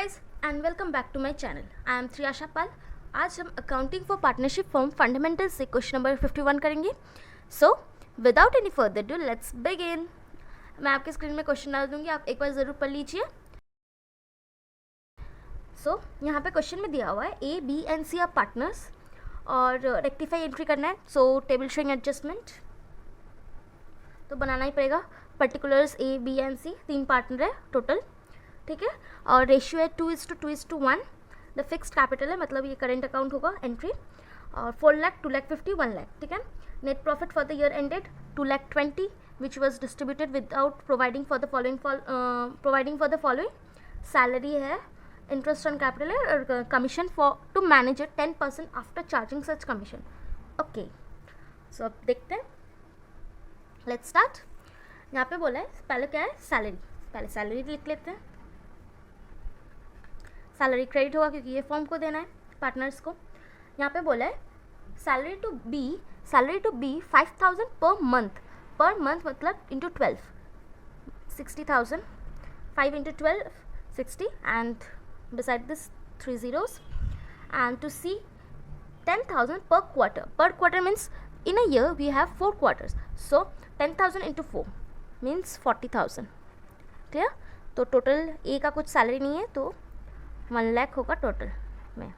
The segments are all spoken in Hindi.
guys and welcome back to my channel. I am Triyasha Pal. आज हम accounting for partnership form fundamentals से क्वेश्चन नंबर 51 करेंगे. So without any further do let's begin. मैं आपके स्क्रीन में क्वेश्चन डाल दूंगी, आप एक बार ज़रूर पढ़ लीजिए. सो यहाँ पे क्वेश्चन में दिया हुआ है A B and C are partners और रेक्टिफाई एंट्री करना है. सो टेबल शोइंग एडजस्टमेंट तो बनाना ही पड़ेगा. पर्टिकुलर्स ए बी एंड सी, तीन पार्टनर है टोटल, ठीक है. और रेशियो है 2:1. द फिक्स्ड कैपिटल है, मतलब ये करेंट अकाउंट होगा एंट्री. और 4 लाख, 2 लाख 50, 1 लाख, ठीक है. Net profit for the year ended 2 lakh 20 which was distributed without providing for the following. Salary है, इंटरेस्ट ऑन कैपिटल है और commission for to manager 10% after charging such commission. Okay, so अब देखते हैं. Let's start. यहाँ पे बोला है पहले क्या है, सैलरी. पहले सैलरी लिख लेते हैं. सैलरी क्रेडिट होगा क्योंकि ये फॉर्म को देना है पार्टनर्स को. यहाँ पे बोला है salary to be 5,000 per month मतलब into 12 60,000. 5 into 12 60 and beside this 3 zeros. And to see 10,000 per quarter means in a year we have 4 quarters, so 10,000 into 4 means 40,000. Clear. तो टोटल ए का कुछ सैलरी नहीं है तो 1 लाख होगा टोटल में,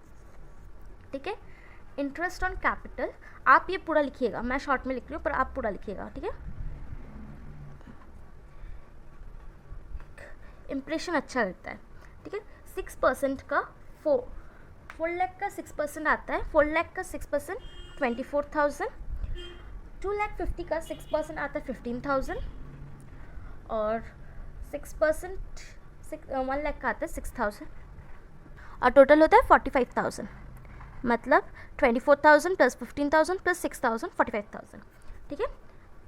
ठीक है. इंटरेस्ट ऑन कैपिटल आप ये पूरा लिखिएगा, मैं शॉर्ट में लिख रही हूँ पर आप पूरा लिखिएगा, ठीक है. इम्प्रेशन अच्छा लगता है, ठीक है. 6% का 4 लाख का 6% आता है. 4 लाख का 6% 24,000. 2 लाख 50 का 6% आता है 15,000. और 6% 1 लाख का आता है 6,000 और टोटल होता है 45,000. मतलब 24,000 प्लस 15,000 प्लस 6,000 45,000, ठीक है.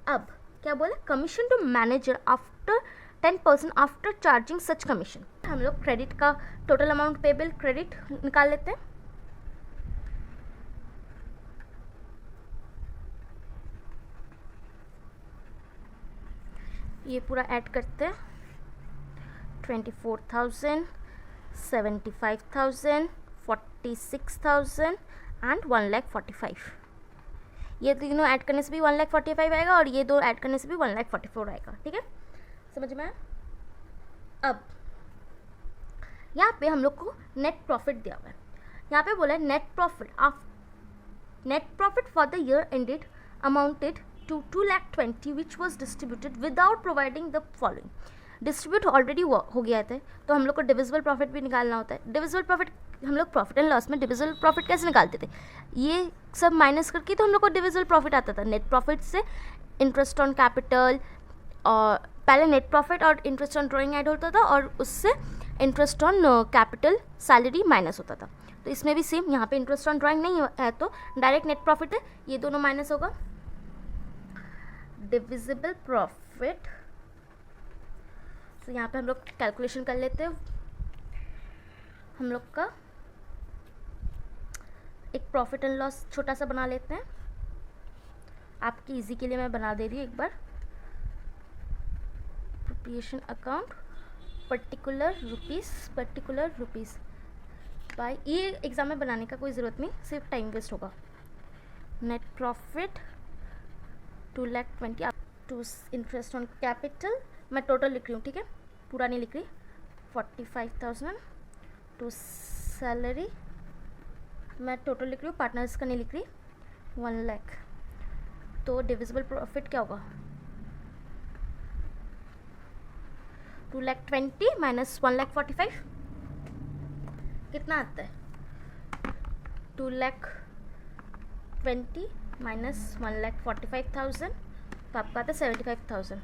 अब क्या बोले, commission to manager after 10% after charging such commission. हम लोग क्रेडिट का टोटल अमाउंट पेबल क्रेडिट निकाल लेते हैं. ये पूरा ऐड करते हैं. 24,000 75,000 46,000 एंड 1,45,000. ये तीनों ऐड करने से भी 1,45,000 आएगा और ये दो ऐड करने से भी 1,44,000 आएगा, ठीक है. समझ में आया. अब यहाँ पे हम लोग को नेट प्रॉफिट दिया हुआ है. यहाँ पे बोला है net profit for the year ended amounted to 2,20,000 which was distributed without providing the following. Distribute already हो गया था तो हम लोग को डिविजिबल प्रॉफिट भी निकालना होता है. डिविजिबल प्रॉफिट हम लोग प्रॉफिट एंड लॉस में डिविजिबल प्रॉफिट कैसे निकालते थे, ये सब माइनस करके तो हम लोग को डिविजिबल प्रॉफिट आता था. नेट प्रॉफिट से इंटरेस्ट ऑन कैपिटल, और पहले नेट प्रॉफिट और इंटरेस्ट ऑन ड्रॉइंग ऐड होता था और उससे interest on capital salary minus होता था. तो इसमें भी सेम, यहाँ पे इंटरेस्ट ऑन ड्रॉइंग नहीं है तो डायरेक्ट नेट प्रॉफिट है, ये दोनों माइनस होगा. डिविजिबल प्रॉफिट, तो यहाँ पे हम लोग कैलकुलेशन कर लेते हैं. हम लोग का एक प्रॉफिट एंड लॉस छोटा सा बना लेते हैं. आपकी इजी के लिए मैं बना दे रही हूँ एक बार. Appropriation account particulars rupees by, ये एग्जाम में बनाने का कोई ज़रूरत नहीं, सिर्फ टाइम वेस्ट होगा. Net profit 2,20,000 to interest on capital, मैं टोटल लिख रही हूँ, ठीक है, पूरा नहीं लिख रही. 45,000 टू सैलरी, मैं टोटल लिख रही हूँ, पार्टनर्स का नहीं लिख रही. 1 लाख. तो डिविजिबल प्रॉफिट क्या होगा, 2,20,000 माइनस 1,45,000 कितना आता है. 2,20,000 माइनस 1,45,000 तो आपका आता है 75,000,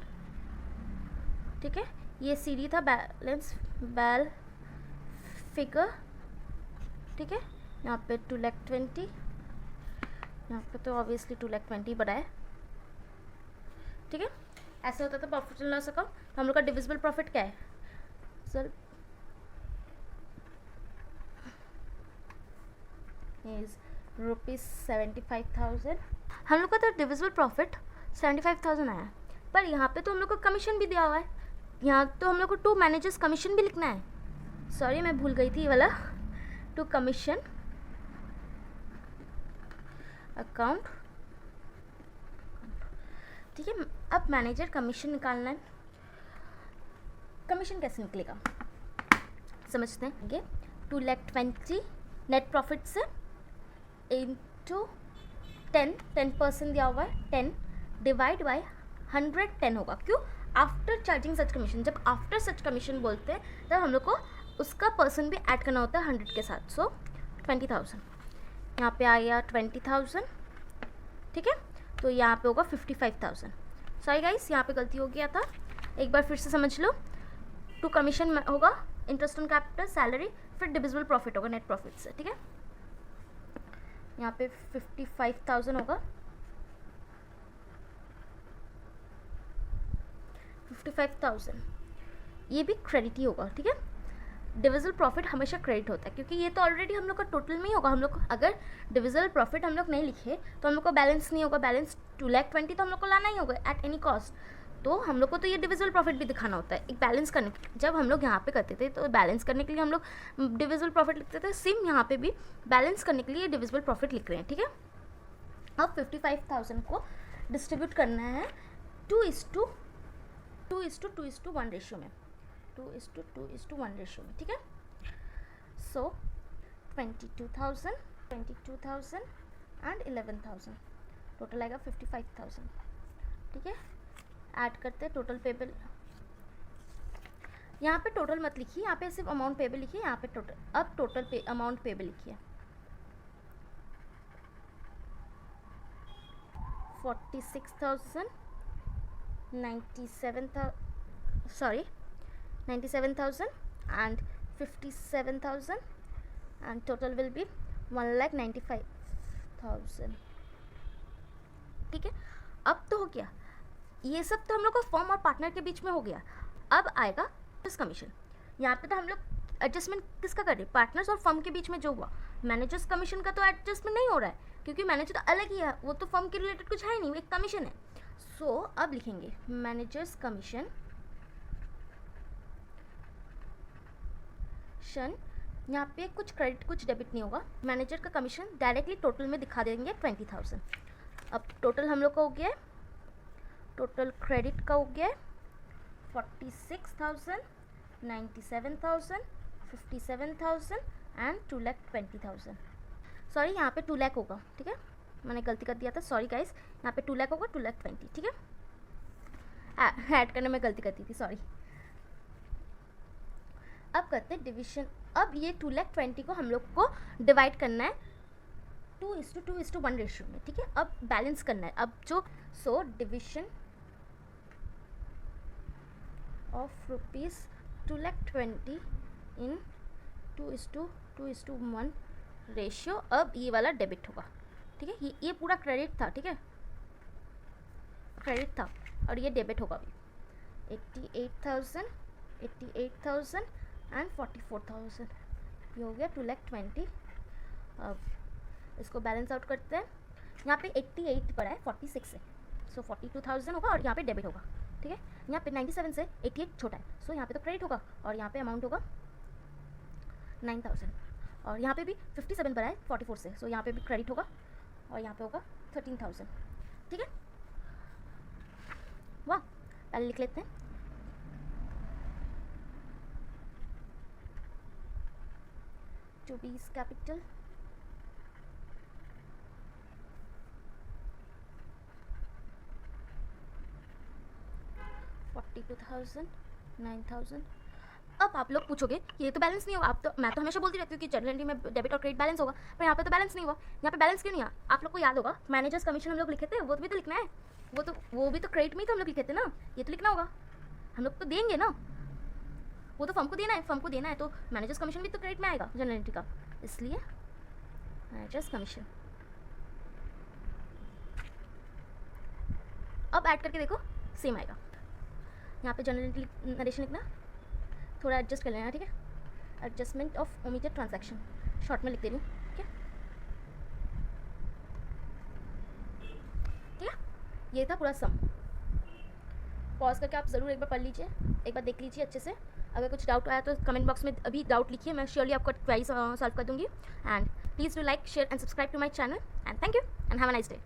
ठीक है. ये सीडी था बैल फिगर, ठीक है. यहाँ पे 2,20,000, यहाँ पे तो ऑब्वियसली 2,20,000 बड़ा है, ठीक है. ऐसा होता था प्रॉफिट एंड लॉस अकाउंट. हम लोग का डिविजिबल प्रॉफिट क्या है सर, इज ₹75,000. हम लोग का तो डिविजिबल प्रॉफिट 75,000 आया, पर यहाँ पे तो हम लोग को कमीशन भी दिया हुआ है. यहाँ तो हम लोग को 2 मैनेजर्स कमीशन भी लिखना है. सॉरी मैं भूल गई थी ये वाला, टू कमीशन अकाउंट, ठीक है। अब मैनेजर कमीशन निकालना है। कमीशन कैसे निकलेगा समझते हैं। आगे 2,20,000 नेट प्रॉफिट से इंटू 10% दिया हुआ है, 10 डिवाइड बाय 110 होगा। क्यों? After charging such commission. जब आफ्टर सच कमीशन बोलते हैं तब हम लोग को उसका पर्सन भी ऐड करना होता है 100 के साथ। सो 20,000 यहाँ पे आ गया 20,000, ठीक है। तो यहाँ पे होगा 55,000। सॉरी गाइस यहाँ पे गलती हो गया था, एक बार फिर से समझ लो। टू कमीशन होगा इंटरेस्ट ऑन कैपिटल, सैलरी, फिर डिविजिबल प्रॉफिट होगा नेट प्रॉफिट से, ठीक है। यहाँ पे 55,000 होगा, 55,000 ये भी क्रेडिट ही होगा, ठीक है। डिविजिबल प्रॉफिट हमेशा क्रेडिट होता है क्योंकि ये तो ऑलरेडी हम लोग का टोटल में ही होगा। हम लोग अगर डिविजिबल प्रॉफिट हम लोग नहीं लिखे तो हम लोग को बैलेंस नहीं होगा। बैलेंस 2,20,000 तो हम लोग को लाना ही होगा एट एनी कॉस्ट। तो हम लोग को तो ये डिविजिबल प्रॉफिट भी दिखाना होता है एक बैलेंस करने के। जब हम लोग यहाँ पे करते थे तो बैलेंस करने के लिए हम लोग डिविजिबल प्रॉफिट लिखते थे, सेम यहाँ पे भी बैलेंस करने के लिए डिविजिबल प्रॉफिट लिख रहे हैं, ठीक है। अब 55,000 को डिस्ट्रीब्यूट करना है 2:1 रेशियो में, 2:1 रेशियो में, ठीक है। सो 22,000 एंड 11,000 टोटल आएगा 55,000, ठीक है। ऐड करते हैं टोटल पेबल। यहाँ पे टोटल मत लिखिए, यहाँ पे सिर्फ अमाउंट पेबल लिखिए। यहाँ पे टोटल, अब टोटल अमाउंट पेबल लिखिए 46,000, 97,000 and 57,000 and total will be 1,95,000, ठीक है। अब तो हो गया ये सब, तो हम लोग को फर्म और पार्टनर के बीच में हो गया। अब आएगा कमीशन। यहाँ पे तो हम लोग एडजस्टमेंट किसका कर रहे हैं? पार्टनर्स और फर्म के बीच में जो हुआ। मैनेजर्स कमीशन का तो एडजस्टमेंट नहीं हो रहा है क्योंकि मैनेजर तो अलग ही है, वो तो फर्म के रिलेटेड कुछ है नहीं, वो एक कमीशन है। सो अब लिखेंगे मैनेजर्स कमीशन यहाँ पे कुछ क्रेडिट कुछ डेबिट नहीं होगा। मैनेजर का कमीशन डायरेक्टली टोटल में दिखा देंगे 20,000। अब टोटल हम लोग का हो गया है, टोटल क्रेडिट का हो गया है 46,000, 97,000, 57,000 एंड 2,20,000। सॉरी यहाँ पे 2 लाख होगा, ठीक है, मैंने गलती कर दिया था, सॉरी गाइस। यहाँ पे 2 लाख होगा, 2,20,000, ठीक है। ऐड करने में गलती करती थी, सॉरी। अब करते हैं डिवीजन। अब ये 2,20,000 को हम लोग को डिवाइड करना है 2:1 रेशियो में, ठीक है। अब बैलेंस करना है अब जो, so division of rupees 2,20,000 in 2:1 ratio. अब ये वाला डेबिट होगा, ठीक है। ये पूरा क्रेडिट था, ठीक है, क्रेडिट था और ये डेबिट होगा अभी 88,000 एंड 44,000। ये हो गया 2,20,000। अब इसको बैलेंस आउट करते हैं। यहाँ पे 88 पड़ा है 46 से, सो 42,000 होगा और यहाँ पे डेबिट होगा, ठीक है। यहाँ पे 97 से 88 छोटा है, सो यहाँ पे तो क्रेडिट होगा और यहाँ पे अमाउंट होगा 9,000 और यहाँ पे भी 57 पड़ा है 44 से, सो यहाँ पे भी क्रेडिट होगा और यहाँ पे होगा 13,000, ठीक है। वाह, पहले लिख लेते हैं। टू बीज कैपिटल 42,000, 9,000। अब आप लोग पूछोगे कि ये तो बैलेंस नहीं होगा। आप तो, मैं तो हमेशा बोलती रहती हूँ कि जनरल एंट्री में डेबिट और क्रेडिट बैलेंस होगा, पर यहाँ पे तो बैलेंस नहीं हुआ। यहाँ पे बैलेंस क्यों नहीं आया? आप लोग को याद होगा मैनेजर्स कमीशन हम लोग लिखे थे, वो भी तो लिखना है, वो भी तो क्रेडिट में ही तो हम लोग लिखे थे ना, ये तो लिखना होगा। हम लोग तो देंगे ना, वो तो फर्म को देना है, फर्म को देना है, तो मैनेजर्स कमीशन भी तो क्रेडिट में आएगा जनरल एंट्री का, इसलिए मैनेजर्स कमीशन। अब ऐड करके देखो सेम आएगा। यहाँ पे जनरल एंट्री नरेशन लिखना, थोड़ा एडजस्ट कर लेना, ठीक है। Adjustment of omitted transaction short में लिख दे रही हूँ, ठीक है। ये था पूरा सम। पॉज करके आप ज़रूर एक बार पढ़ लीजिए, एक बार देख लीजिए अच्छे से, अगर कुछ डाउट आया तो कमेंट बॉक्स में अभी डाउट लिखिए, मैं श्योरली आपका क्वेरी सॉल्व कर दूँगी। And please do like, share and subscribe to my channel, and thank you and have a nice day.